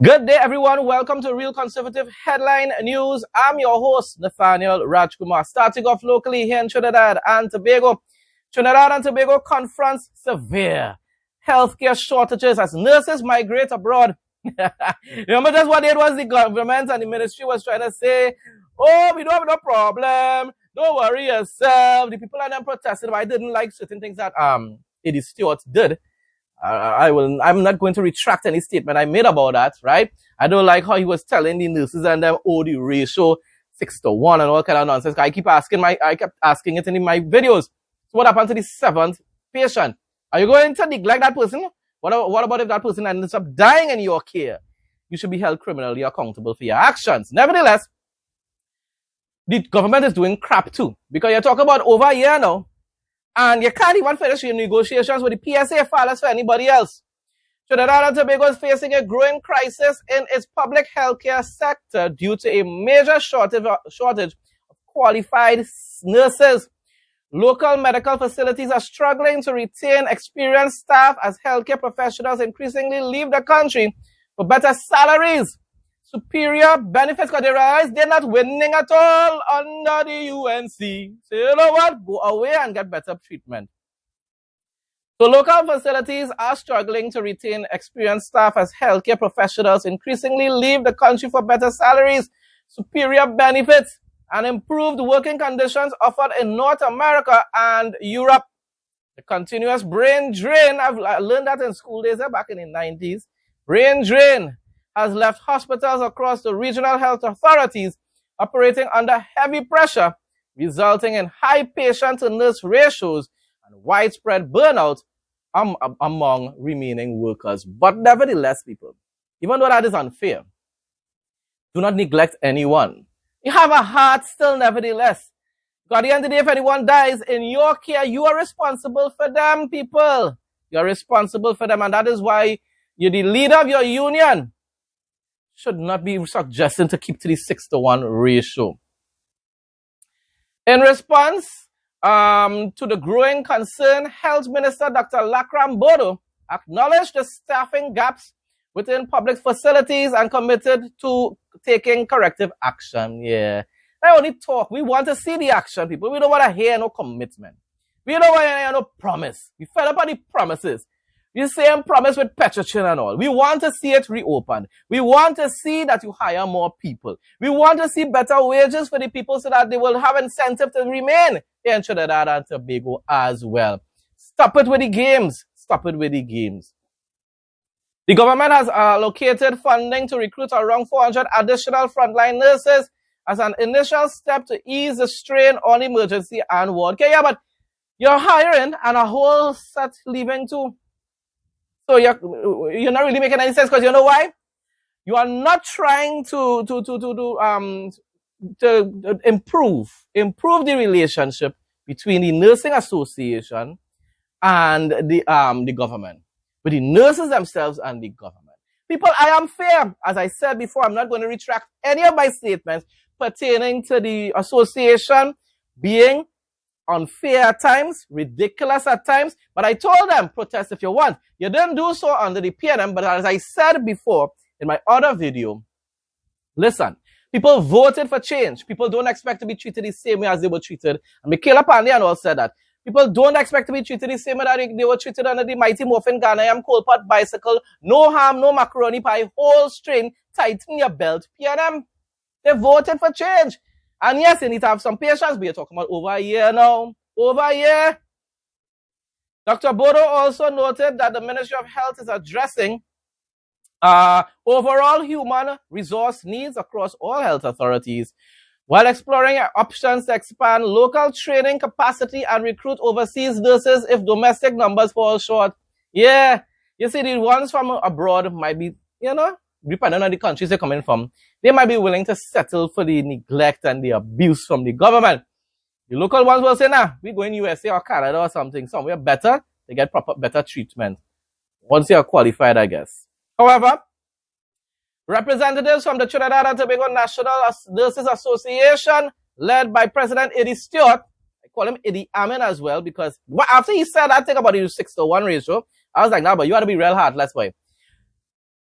Good day, everyone. Welcome to Real Conservative Headline News. I'm your host, Nathaniel Rajkumar. Starting off locally here in Trinidad and Tobago. Trinidad and Tobago confronts severe healthcare shortages as nurses migrate abroad. Remember just what it was the government and the ministry was trying to say, oh, we don't have no problem. Don't worry yourself. The people are then protesting, but I didn't like certain things that Eddie Stewart did. I'm not going to retract any statement I made about that, right? I don't like how he was telling the nurses and them, oh, the ratio 6-1 and all kind of nonsense. I kept asking it in my videos. So what happened to the 7th patient? Are you going to neglect that person? What about if that person ends up dying in your care? You should be held criminally accountable for your actions. Nevertheless, the government is doing crap too, because you're talking about over a year now, and you can't even finish your negotiations with the PSA filers for anybody else. Trinidad and Tobago is facing a growing crisis in its public healthcare sector due to a major shortage of qualified nurses. Local medical facilities are struggling to retain experienced staff as healthcare professionals increasingly leave the country for better salaries, superior benefits, because they realize they're not winning at all under the UNC. So you know what? Go away and get better treatment. So local facilities are struggling to retain experienced staff as healthcare professionals increasingly leave the country for better salaries, superior benefits, and improved working conditions offered in North America and Europe. The continuous brain drain, I've learned that in school days back in the 90s, brain drain has left hospitals across the regional health authorities operating under heavy pressure, resulting in high patient-to-nurse ratios and widespread burnout among remaining workers. But nevertheless, people, even though that is unfair, do not neglect anyone. You have a heart still, nevertheless. Because at the end of the day, if anyone dies in your care, you are responsible for them, people. You are responsible for them, and that is why you're the leader of your union. Should not be suggesting to keep to the 6-1 ratio. In response to the growing concern, Health Minister Dr. Lakram Bodo acknowledged the staffing gaps within public facilities and committed to taking corrective action. Yeah. I only talk. We want to see the action, people. We don't want to hear no commitment. We don't want to hear no promise. We fed up on the promises. You same promise with Petrochin and all. We want to see it reopened. We want to see that you hire more people. We want to see better wages for the people so that they will have incentive to remain in Trinidad and Tobago as well. Stop it with the games. Stop it with the games. The government has allocated funding to recruit around 400 additional frontline nurses as an initial step to ease the strain on emergency and ward care. Yeah, but you're hiring and a whole set leaving too. So you're not really making any sense, because you know why? You are not trying to improve the relationship between the nursing association and the government, with the nurses themselves and the government. People, I am fair. As I said before, I'm not going to retract any of my statements pertaining to the association being unfair at times, ridiculous at times, but I told them, protest if you want. You didn't do so under the PNM, but as I said before in my other video, listen, people voted for change. People don't expect to be treated the same way as they were treated. And Michaela Pandey and all said that. People don't expect to be treated the same way that they were treated under the Mighty Morphin Ghanaian coal pot bicycle. No harm, no macaroni pie, whole string, tighten your belt, PNM. They voted for change. And yes, you need to have some patience, but you're talking about over a year now. Over a year. Dr. Bodo also noted that the Ministry of Health is addressing overall human resource needs across all health authorities, while exploring options to expand local training capacity and recruit overseas nurses if domestic numbers fall short. Yeah, you see, the ones from abroad might be, depending on the countries they're coming from, they might be willing to settle for the neglect and the abuse from the government. The local ones will say, nah, we go in USA or Canada or something, somewhere better, they get better treatment. Once they are qualified, I guess. However, representatives from the Trinidad and Tobago National Nurses Association, led by President Eddie Stewart, I call him Eddie Amin as well, because after he said that thing about the 6-1 ratio, I was like, nah, but you ought to be real heartless, boy.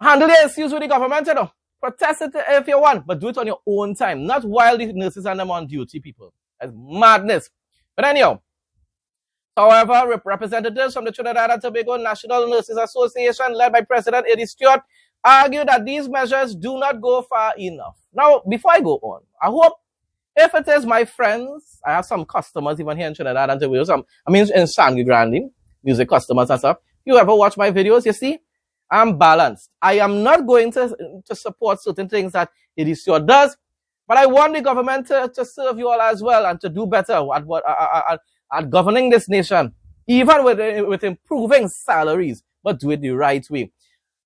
Handle your issues with the government, you know. Protest it if you want, but do it on your own time, not while the nurses and them on duty, people. That's madness. But anyhow, however, representatives from the Trinidad and Tobago National Nurses Association, led by President Eddie Stewart, argue that these measures do not go far enough. Now, before I go on, I hope if it is my friends, I have some customers even here in Trinidad and Tobago, in Sangre Grande, music customers and stuff. You ever watch my videos, you see? I'm balanced. I am not going to support certain things that Eddie Stewart does, but I want the government to serve you all as well and to do better at governing this nation, even with improving salaries, but do it the right way.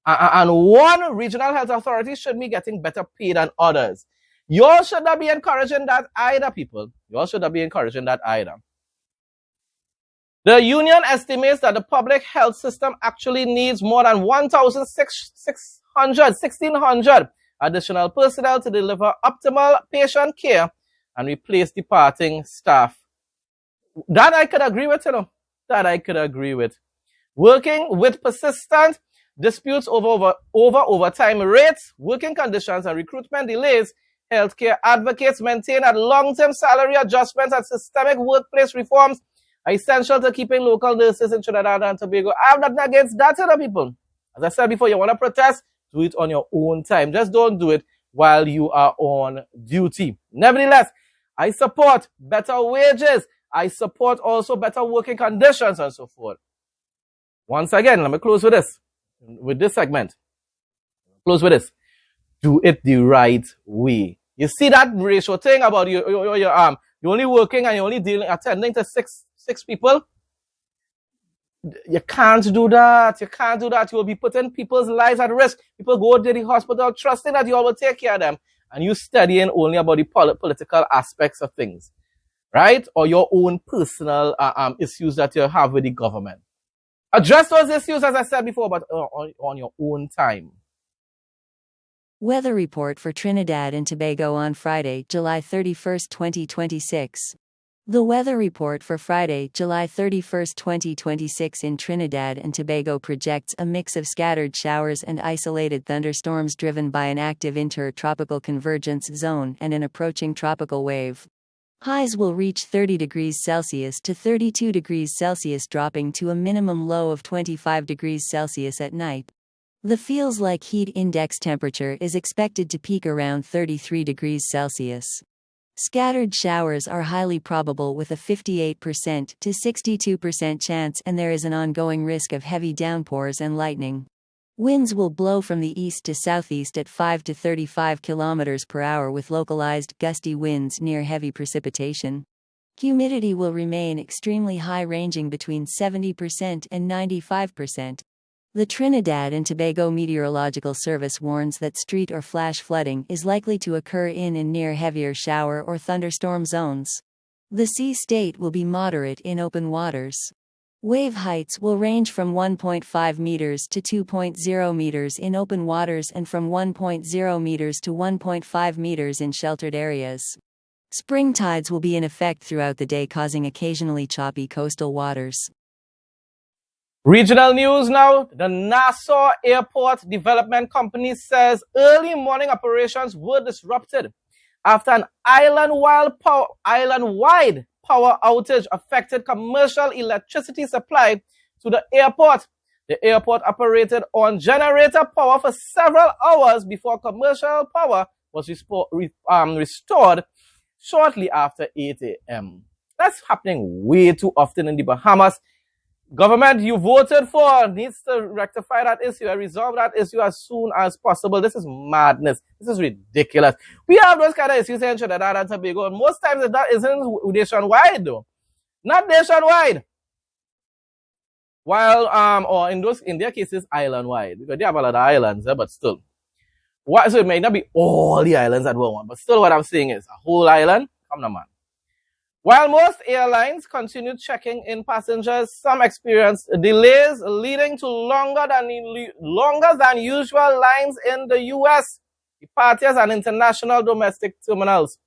And one regional health authority should be getting better paid than others. You all should not be encouraging that either, people. You all should not be encouraging that either. The union estimates that the public health system actually needs more than 1,600 additional personnel to deliver optimal patient care and replace departing staff. That I could agree with, you know. That I could agree with. Working with persistent disputes over overtime rates, working conditions, and recruitment delays, healthcare advocates maintain that long-term salary adjustments and systemic workplace reforms are essential to keeping local nurses in Trinidad and Tobago. I have nothing against that, other people. As I said before, you want to protest, do it on your own time. Just don't do it while you are on duty. Nevertheless, I support better wages. I support also better working conditions and so forth. Once again, let me close with this segment. Close with this. Do it the right way. You see that ratio thing about you're only working and you're only attending to six people? You can't do that. You can't do that. You will be putting people's lives at risk. People go to the hospital trusting that you all will take care of them, and you studying only about the political aspects of things, right? Or your own personal issues that you have with the government. Address those issues, as I said before, but on your own time. Weather report for Trinidad and Tobago on Friday, July 31, 2026. The weather report for Friday, July 31, 2026 in Trinidad and Tobago projects a mix of scattered showers and isolated thunderstorms driven by an active intertropical convergence zone and an approaching tropical wave. Highs will reach 30 degrees Celsius to 32 degrees Celsius, dropping to a minimum low of 25 degrees Celsius at night. The feels like heat index temperature is expected to peak around 33 degrees Celsius. Scattered showers are highly probable with a 58% to 62% chance, and there is an ongoing risk of heavy downpours and lightning. Winds will blow from the east to southeast at 5 to 35 km per hour with localized gusty winds near heavy precipitation. Humidity will remain extremely high, ranging between 70% and 95%. The Trinidad and Tobago Meteorological Service warns that street or flash flooding is likely to occur in and near heavier shower or thunderstorm zones. The sea state will be moderate in open waters. Wave heights will range from 1.5 meters to 2.0 meters in open waters and from 1.0 meters to 1.5 meters in sheltered areas. Spring tides will be in effect throughout the day, causing occasionally choppy coastal waters. Regional news now. The Nassau Airport Development Company says early morning operations were disrupted after an island-wide power outage affected commercial electricity supply to the airport. The airport operated on generator power for several hours before commercial power was restored shortly after 8 a.m. That's happening way too often in the Bahamas. Government you voted for needs to rectify that issue and resolve that issue as soon as possible. This is madness. This is ridiculous. We have those kind of issues in Trinidad and Tobago, and most times that isn't nationwide though. Not nationwide. While or in their cases island-wide, because they have a lot of islands, but still. So it may not be all the islands at one, but still what I'm saying is a whole island. Come on, man. While most airlines continued checking in passengers, some experienced delays leading to longer than usual lines in the U.S., departures, and international domestic terminals.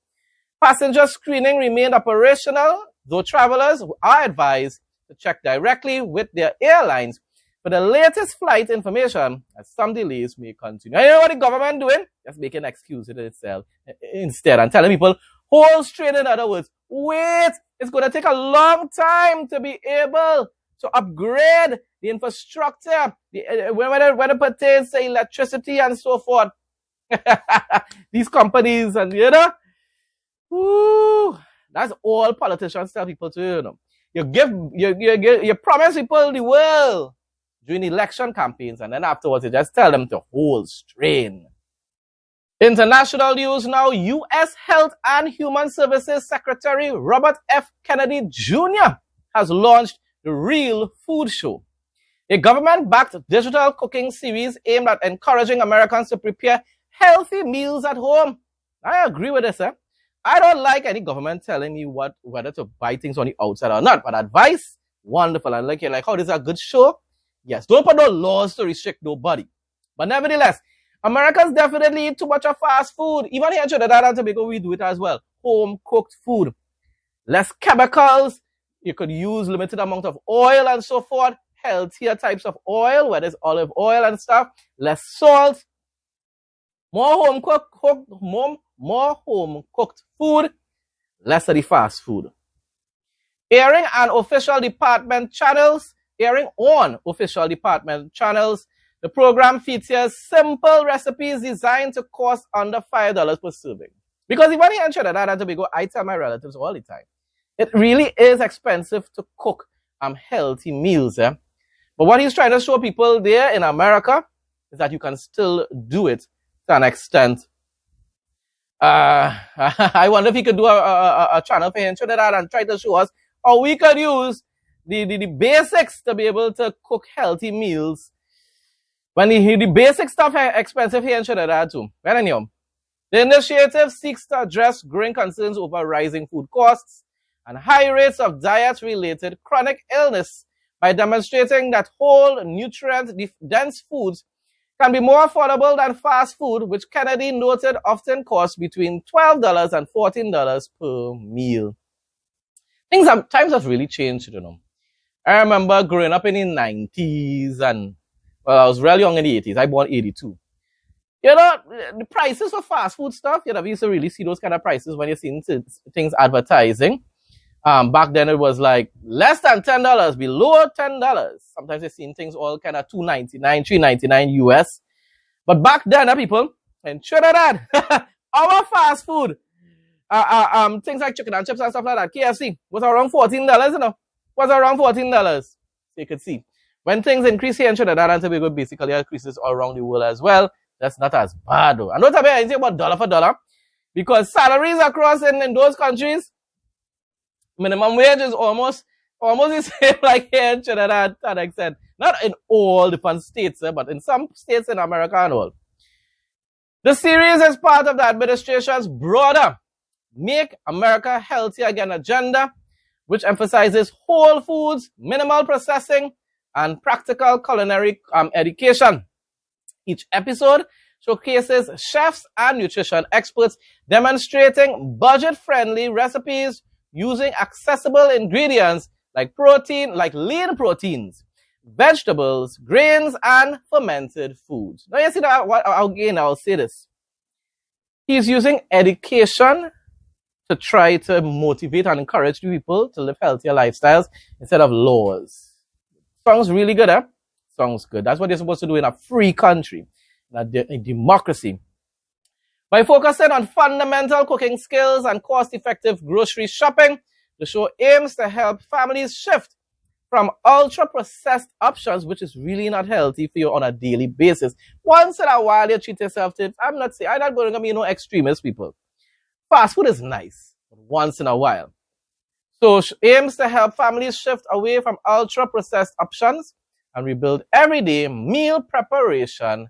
Passenger screening remained operational, though travelers are advised to check directly with their airlines For the latest flight information, some delays may continue. And you know what the government doing? Just making excuses itself instead and telling people, hold straight. In other words, wait, it's going to take a long time to be able to upgrade the infrastructure, when it pertains to electricity and so forth. These companies and, that's all politicians tell people to, you promise people the world during election campaigns, and then afterwards you just tell them to hold strain. International news now. U.S. Health and Human Services Secretary Robert F. Kennedy Jr. has launched the Real Food Show, a government-backed digital cooking series aimed at encouraging Americans to prepare healthy meals at home. I agree with this. I don't like any government telling me whether to buy things on the outside or not, but advice, wonderful. And like how this is a good show. Yes, don't put no laws to restrict nobody. But nevertheless, Americans definitely eat too much of fast food. Even here in Trinidad and Tobago, we do it as well. Home-cooked food. Less chemicals. You could use limited amount of oil and so forth. Healthier types of oil, whether it's olive oil and stuff. Less salt. More home-cooked food. Less of the fast food. Airing on official department channels, the program features simple recipes designed to cost under $5 per serving. Because even here in Trinidad and Tobago, I tell my relatives all the time, it really is expensive to cook healthy meals. But what he's trying to show people there in America is that you can still do it to an extent. I wonder if he could do a channel for here in Trinidad and try to show us how we could use the basics to be able to cook healthy meals. When the basic stuff is expensive here in Trinidad too. Well, anyhow, the initiative seeks to address growing concerns over rising food costs and high rates of diet-related chronic illness by demonstrating that whole, nutrient-dense foods can be more affordable than fast food, which Kennedy noted often costs between $12 and $14 per meal. Times have really changed, I remember growing up in the 90s and, well, I was really young in the 80s. I born 82. The prices for fast food stuff, we used to really see those kind of prices when you're seeing things advertising. Back then it was like less than $10, below $10. Sometimes you're seeing things all kind of $2.99, $3.99 US. But back then, people, in Trinidad, our fast food, things like chicken and chips and stuff like that, KFC, was around $14, was around $14. You could see. When things increase here in Trinidad and Tobago, basically increases all around the world as well. That's not as bad though. And don't tell me anything about dollar for dollar, because salaries across in those countries, minimum wage is almost the same like here in Trinidad to an extent. Not in all different states, but in some states in America and all. The series is part of the administration's broader Make America Healthy Again agenda, which emphasizes whole foods, minimal processing, and practical culinary education. Each episode showcases chefs and nutrition experts demonstrating budget-friendly recipes using accessible ingredients like lean proteins, vegetables, grains, and fermented foods. Now you see that, again, I'll say this. He's using education to try to motivate and encourage people to live healthier lifestyles instead of laws. Sounds really good, eh? Sounds good. That's what you're supposed to do in a free country, in a democracy. By focusing on fundamental cooking skills and cost-effective grocery shopping, the show aims to help families shift from ultra-processed options, which is really not healthy for you on a daily basis. Once in a while, you treat yourself to it. I'm not going to be no extremist, people. Fast food is nice, but once in a while. So aims to help families shift away from ultra-processed options and rebuild everyday meal preparation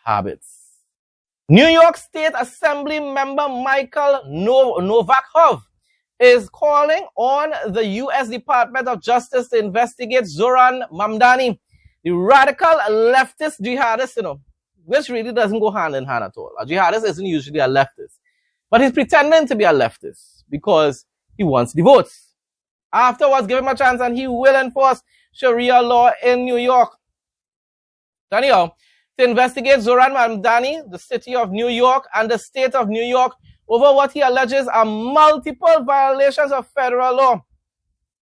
habits. New York State Assembly member Michael Novakov is calling on the U.S. Department of Justice to investigate Zoran Mamdani, the radical leftist jihadist, which really doesn't go hand in hand at all. A jihadist isn't usually a leftist, but he's pretending to be a leftist because he wants the votes. Afterwards, give him a chance and he will enforce Sharia law in New York. Anyhow, to investigate Zoran Mamdani, the city of New York, and the state of New York over what he alleges are multiple violations of federal law.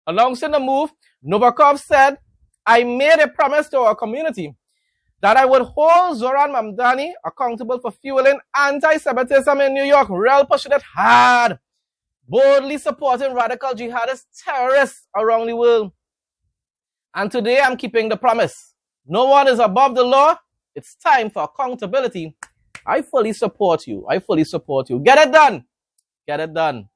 Announcing the move, Novakov said, "I made a promise to our community that I would hold Zoran Mamdani accountable for fueling anti-Semitism in New York, real pushing it hard, boldly supporting radical jihadist terrorists around the world. And today I'm keeping the promise. No one is above the law. It's time for accountability. I fully support you. I fully support you. Get it done. Get it done."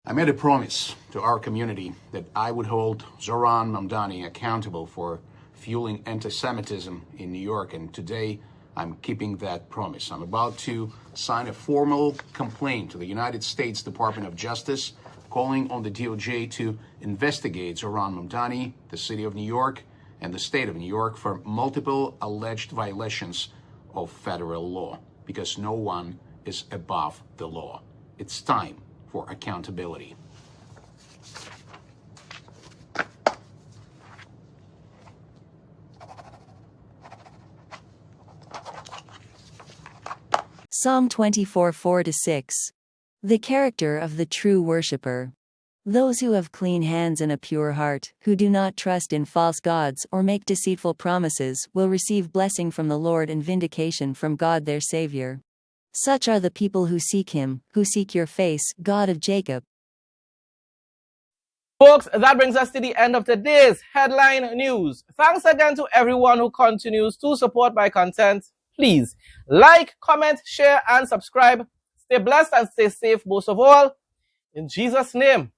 I made a promise to our community that I would hold Zoran Mamdani accountable for fueling anti-Semitism in New York, and today I'm keeping that promise. I'm about to sign a formal complaint to the United States Department of Justice, calling on the DOJ to investigate Zoran Mamdani, the city of New York, and the state of New York for multiple alleged violations of federal law, because no one is above the law. It's time for accountability. Psalm 24, 4-6. The character of the true worshipper. Those who have clean hands and a pure heart, who do not trust in false gods or make deceitful promises, will receive blessing from the Lord and vindication from God their Savior. Such are the people who seek Him, who seek your face, God of Jacob. Folks, that brings us to the end of today's headline news. Thanks again to everyone who continues to support my content. Please like, comment, share, and subscribe. Stay blessed and stay safe most of all. In Jesus' name.